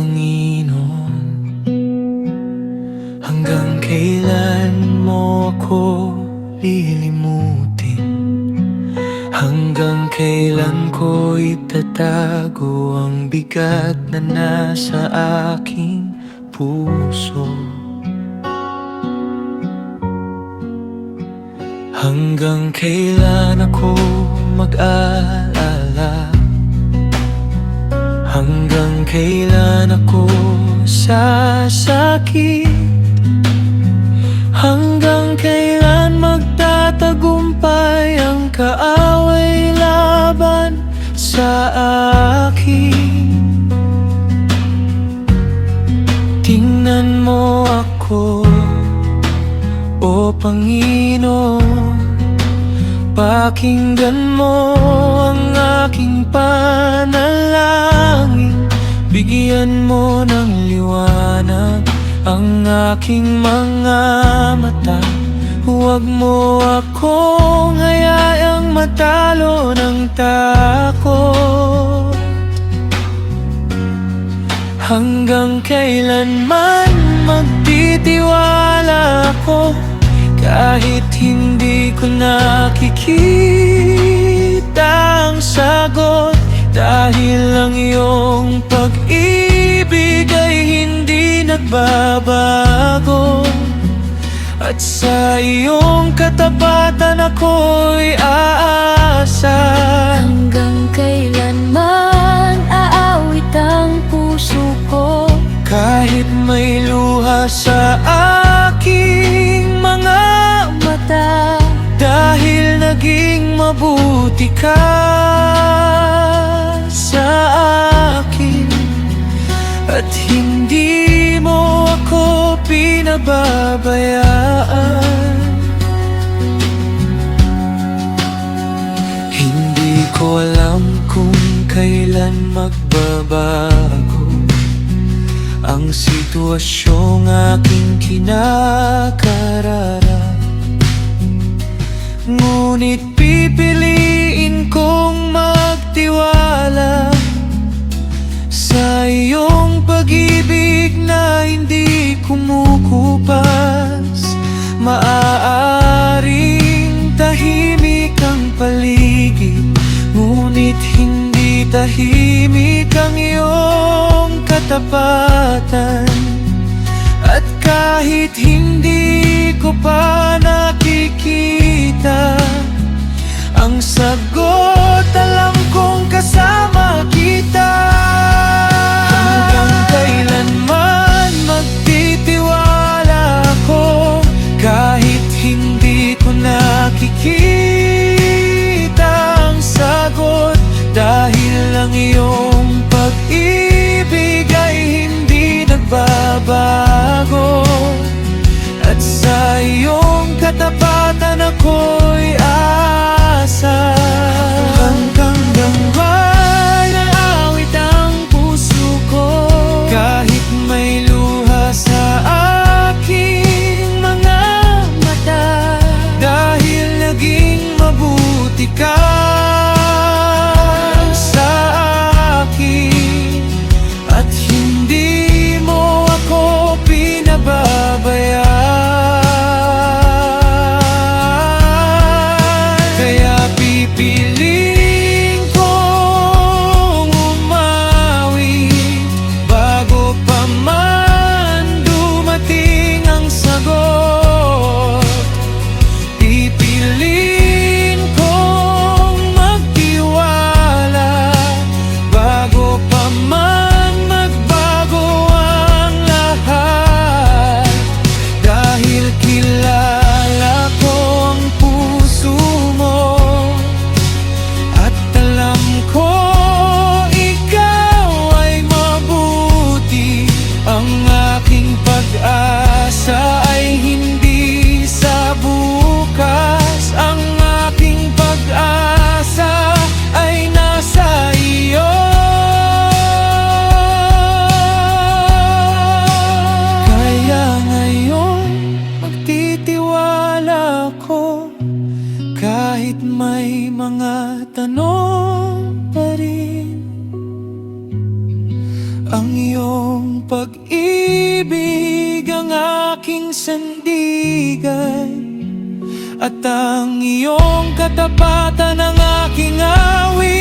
Panginoon. Hanggang kailan mo ako lilimutin? Hanggang kailan ko itatago ang bigat na nasa aking puso? Hanggang kailan ako mag-aalala? Hanggang kailan ako sasakit? Hanggang kailan magtatagumpay ang kaaway laban sa akin? Tingnan mo ako, O Panginoon. Pakinggan mo ang aking panalangin. Bigyan mo ng liwanag ang aking mga mata. Huwag mo akong hayaang matalo ng takot. Hanggang kailanman magtitiwala ako kahit hindi ko nakikita ang sagot. Dahil ang iyong pag-ibig ay hindi nagbabago, at sa iyong katapatan ako'y aasa. Hanggang kailanman aawit ang puso ko, kahit may luha sa aking mga mata. Dahil naging mabuti ka sa akin, at hindi mo ako pinababayaan. Hindi ko alam kung kailan magbabago ang sitwasyong aking kinakararap. Ngunit pipiliin kong magtiwala sa iyong pag-ibig na hindi kumukupas. Maaaring tahimik ang paligid, ngunit hindi tahimik ang iyong katapatan. At kahit hindi ko pa nakikita ang sagot, alam kong kasama kita. Hanggang kailanman magtitiwala ako kahit hindi ko nakikita ang sagot. Dahil ang iyong pag-ibig ay hindi nagbabago, at sa iyong katapatan ako'y aasa. Hanggang gambay na awit iyong pag-ibig ang aking sandigan, at ang iyong katapatan ang aking awit.